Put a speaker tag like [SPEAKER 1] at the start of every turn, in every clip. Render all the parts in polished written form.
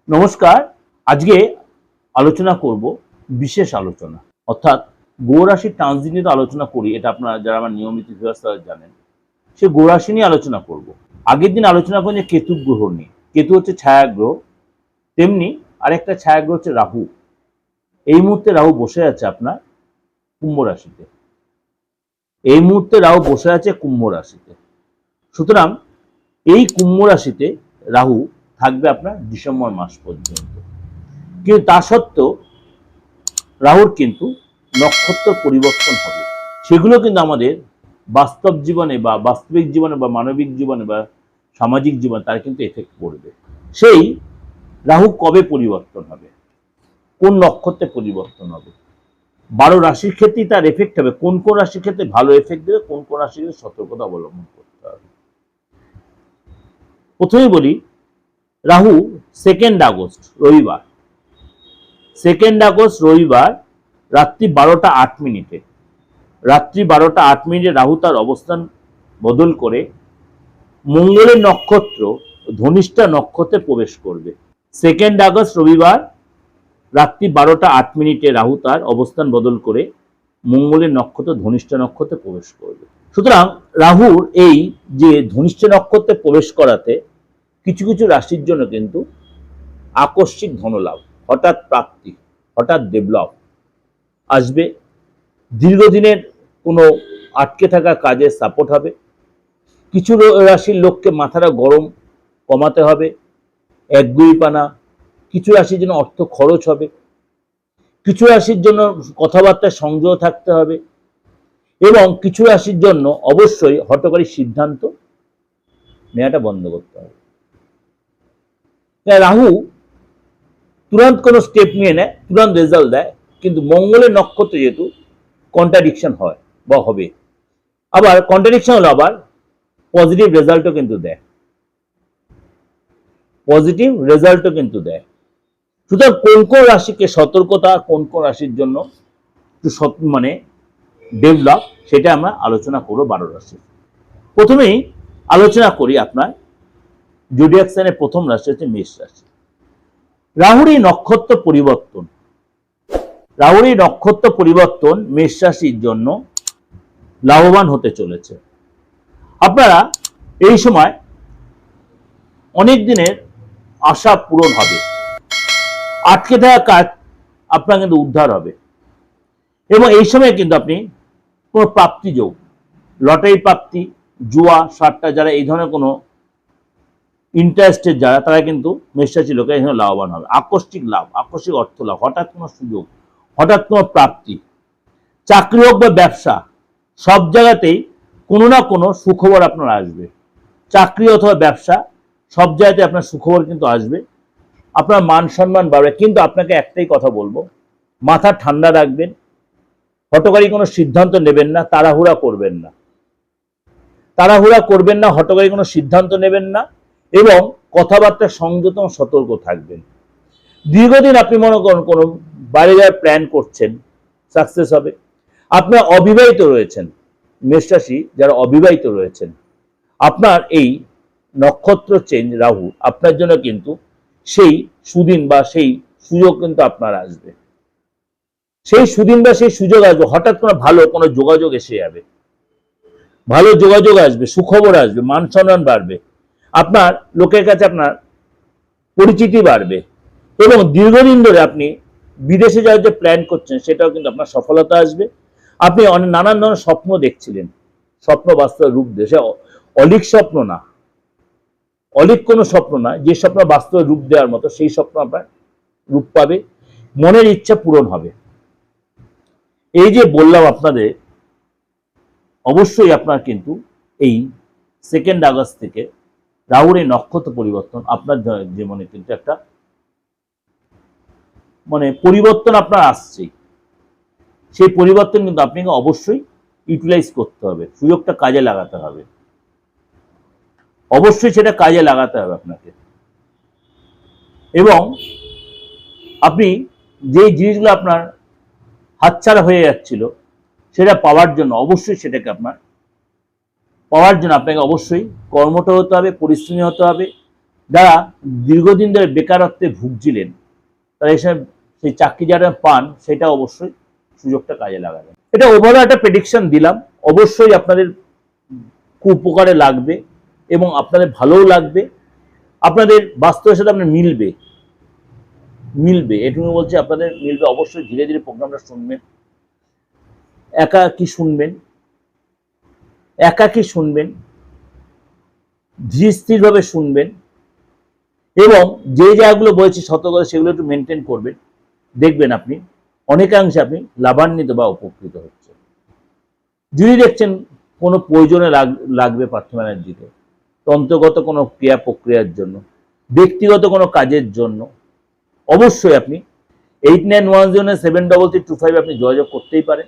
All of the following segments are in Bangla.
[SPEAKER 1] নমস্কার। আজকে আলোচনা করব বিশেষ আলোচনা, অর্থাৎ গ্রহ রাশির ট্রানজিট নিয়ে আলোচনা করি। এটা আপনারা যারা আমার নিয়মিত ভিউয়ার্স তারা জানেন। সে গ্রহ রাশি নিয়ে আলোচনা করব। আগের দিন আলোচনা করি কেতু গ্রহ নিয়ে। কেতু হচ্ছে ছায়া গ্রহ, তেমনি আরেকটা ছায়া গ্রহ হচ্ছে রাহু। এই মুহূর্তে রাহু বসে আছে আপনার কুম্ভ রাশিতে। এই মুহূর্তে রাহু বসে আছে কুম্ভ রাশিতে। সুতরাং এই কুম্ভ রাশিতে রাহু থাকবে আপনার ডিসেম্বর মাস পর্যন্ত। কিন্তু তা সত্ত্বেও রাহুর কিন্তু নক্ষত্র পরিবর্তন হবে। সেগুলো কিন্তু আমাদের বাস্তব জীবনে বা বাস্তবিক জীবনে বা মানবিক জীবনে বা সামাজিক জীবনে তার কিন্তু এফেক্ট পড়বে। সেই রাহু কবে পরিবর্তন হবে, কোন নক্ষত্রে পরিবর্তন হবে, 12 রাশির ক্ষেত্রেই তার এফেক্ট হবে। কোন কোন রাশির ক্ষেত্রে ভালো এফেক্ট দেবে, কোন কোন রাশির ক্ষেত্রে সতর্কতা অবলম্বন করতে হবে। প্রথমেই বলি, রাহু 2 আগস্ট রবিবার, 2 আগস্ট রবিবার রাত্রি 12টা 8 মিনিটে, রাত্রি 12টা 8 মিনিটে রাহু তার অবস্থান বদল করে মঙ্গলের নক্ষত্র ধনিষ্ঠা নক্ষত্রে প্রবেশ করবে। 2 আগস্ট রবিবার রাত্রি 12টা 8 মিনিটে রাহু তার অবস্থান বদল করে মঙ্গলের নক্ষত্র ধনিষ্ঠা নক্ষত্রে প্রবেশ করবে। সুতরাং রাহুর এই যে ধনিষ্ঠা নক্ষত্রে প্রবেশ করাতে কিছু কিছু রাশির জন্য কিন্তু আকস্মিক ধনলাভ, হঠাৎ প্রাপ্তি, হঠাৎ ডেভেলপ আসবে। দীর্ঘদিনের কোনো আটকে থাকা কাজে সাপোর্ট হবে। কিছু রাশির লোককে মাথাটা গরম কমাতে হবে, একগুঁইপানা। কিছু রাশির জন্য অর্থ খরচ হবে, কিছু রাশির জন্য কথাবার্তায় সংযত থাকতে হবে, এবং কিছু রাশির জন্য অবশ্যই হঠকারী সিদ্ধান্ত নেওয়াটা বন্ধ করতে হবে। রাহু তুরন্ত কোনো স্টেপ নিয়ে নেয়, তুরন্ত রেজাল্ট দেয়, কিন্তু মঙ্গলের নক্ষত্রে যেহেতু কন্ট্রাডিকশন হয় বা হবে, আবার কন্ট্রাডিকশন হলো আবার পজিটিভ রেজাল্টও কিন্তু দেয়, পজিটিভ রেজাল্টও কিন্তু দেয়। সুতরাং কোন কোন রাশিকে সতর্কতা, কোন কোন রাশির জন্য একটু মানে ডেভেলপ, সেটা আমরা আলোচনা করবো 12 রাশি। প্রথমেই আলোচনা করি আপনার জোডিয়াক সাইনের প্রথম রাশি হচ্ছে মেষ রাশি। রাহুর এই নক্ষত্র পরিবর্তন, রাহুর এই নক্ষত্র পরিবর্তন মেষ রাশির জন্য লাভবান হতে চলেছে। আপনারা এই সময় অনেক দিনের আশা পূরণ হবে, আটকে থাকা কাজ আপনার কিন্তু উদ্ধার হবে, এবং এই সময় কিন্তু আপনি কোনো প্রাপ্তি যোগ, লটারি প্রাপ্তি, জুয়া সাট্টা, যারা এই ধরনের কোনো ইন্টারেস্টেড যারা, তারা কিন্তু মেষ রাশির লোকেরা এখানে লাভবান হবে। আকস্মিক লাভ, আকস্মিক অর্থ লাভ, হঠাৎ কোনো সুযোগ, হঠাৎ কোনো প্রাপ্তি, চাকরি হোক বা ব্যবসা, সব জায়গাতেই কোনো না কোনো সুখবর আপনার আসবে। চাকরি অথবা ব্যবসা সব জায়গাতে আপনার সুখবর কিন্তু আসবে, আপনার মান সম্মান বাড়বে। কিন্তু আপনাকে একটাই কথা বলবো, মাথা ঠান্ডা রাখবেন, হঠকারী কোনো সিদ্ধান্ত নেবেন না, তাড়াহুড়া করবেন না, তাড়াহুড়া করবেন না, হঠকারী কোনো সিদ্ধান্ত নেবেন না, এবং কথাবার্তা সংযত ও সতর্ক থাকবেন। দীর্ঘদিন আপনি মনে করেন কোনো বাইরে যাওয়ার প্ল্যান করছেন, সাকসেস হবে। আপনার অবিবাহিত রয়েছেন, মেষ রাশি যারা অবিবাহিত রয়েছেন, আপনার এই নক্ষত্র চেঞ্জ রাহু আপনার জন্য কিন্তু সেই সুদিন বা সেই সুযোগ কিন্তু আপনার আসবে, সেই সুদিন বা সেই সুযোগ আসবে। হঠাৎ কোনো ভালো কোনো যোগাযোগ এসে যাবে, ভালো যোগাযোগ আসবে, সুখবর আসবে, মান সম্মান বাড়বে, আপনার লোকের কাছে আপনার পরিচিতি বাড়বে, এবং দীর্ঘদিন ধরে আপনি বিদেশে যাওয়ার যে প্ল্যান করছেন সেটাও কিন্তু আপনার সফলতা আসবে। আপনি নানান ধরনের স্বপ্ন দেখছিলেন, স্বপ্ন বাস্তবে রূপ দেশে, অলিক স্বপ্ন না, অলিক কোনো স্বপ্ন না, যে স্বপ্ন বাস্তবে রূপ দেওয়ার মতো সেই স্বপ্ন আপনার রূপ পাবে, মনের ইচ্ছা পূরণ হবে। এই যে বললাম আপনাদের, অবশ্যই আপনার কিন্তু এই 2 আগস্ট থেকে রাহুর এই নক্ষত্র পরিবর্তন আপনার জীবনে কিন্তু একটা মানে পরিবর্তন আপনার আসছেই। সেই পরিবর্তন কিন্তু আপনাকে অবশ্যই ইউটিলাইজ করতে হবে, সুযোগটা কাজে লাগাতে হবে, অবশ্যই সেটা কাজে লাগাতে হবে আপনাকে। এবং আপনি যে জিনিসগুলো আপনার হাতছাড়া হয়ে যাচ্ছিল সেটা পাওয়ার জন্য অবশ্যই সেটাকে আপনার পাওয়ার জন্য আপনাকে অবশ্যই কর্মঠ হতে হবে, পরিশ্রমী হতে হবে, যারা দীর্ঘদিন ধরে বেকারত্বে ভুগছিলেন, তারা এসব সেই চাকরি যারা পান, সেটা অবশ্যই সুযোগটা কাজে লাগাবেন। এটা ওভারঅল একটা প্রেডিকশন দিলাম, অবশ্যই আপনাদের খুব উপকারে লাগবে এবং আপনাদের ভালোও লাগবে, আপনাদের বাস্তবের সাথে আপনার মিলবে এটুকু বলছি, আপনাদের মিলবে। অবশ্যই ধীরে ধীরে প্রোগ্রামটা শুনবেন, একাকি শুনবেন, ধীর স্থিরভাবে শুনবেন এবং যে জায়গাগুলো বলেছি সতর্কতা, সেগুলো একটু মেনটেন করবেন। দেখবেন আপনি অনেকাংশে আপনি লাভান্বিত বা উপকৃত হচ্ছে। যদি দেখছেন কোনো প্রয়োজনে লাগবে পার্থ ব্যানার্জিকে, তন্ত্রগত কোনো ক্রিয়া প্রক্রিয়ার জন্য, ব্যক্তিগত কোনো কাজের জন্য, অবশ্যই আপনি 8910733325 আপনি যোগাযোগ করতেই পারেন।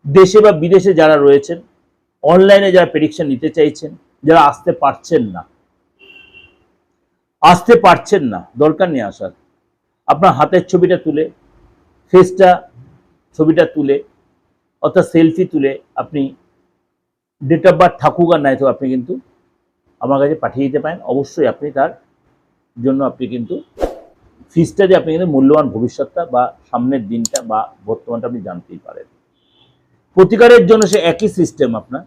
[SPEAKER 1] দেশে বা বিদেশে যারা রয়েছেন, অনলাইনে যারা প্রেডিকশন নিতে চাইছেন, যারা আসতে পারছেন না, দরকার নেই আসার। আপনার হাতের ছবিটা তুলে, ছবিটা তুলে, অর্থাৎ সেলফি তুলে আপনি ডেট অফ বার্থ থাকুক আর নাই তো আপনি কিন্তু আমার কাছে পাঠিয়ে দিতে পারেন। অবশ্যই আপনি তার জন্য আপনি কিন্তু ফিজটা দিয়ে আপনি কিন্তু মূল্যবান ভবিষ্যৎটা বা সামনের দিনটা বা বর্তমানটা আপনি জানতেই পারেন। প্রতিকারের জন্য সে একই সিস্টেম আপনার।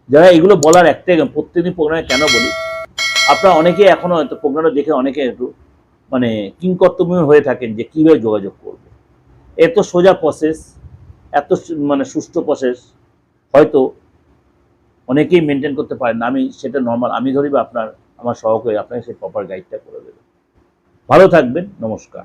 [SPEAKER 1] যারা এগুলো বলার একটাই, প্রত্যেকদিন প্রোগ্রামে কেন বলি, আপনারা অনেকে এখনো হয়তো প্রোগ্রামটা দেখে অনেকে একটু মানে কিংকর্তব্য হয়ে থাকেন যে কিভাবে যোগাযোগ করবে। এত সোজা প্রসেস, এত মানে সুষ্ঠু প্রসেস হয়তো অনেকেই মেনটেন করতে পারেন না। আমি সেটা নর্মাল, আমি ধরি বা আমার সহকারী আপনাকে সেই প্রপার গাইডটা করে দেবে। ভালো থাকবেন, নমস্কার।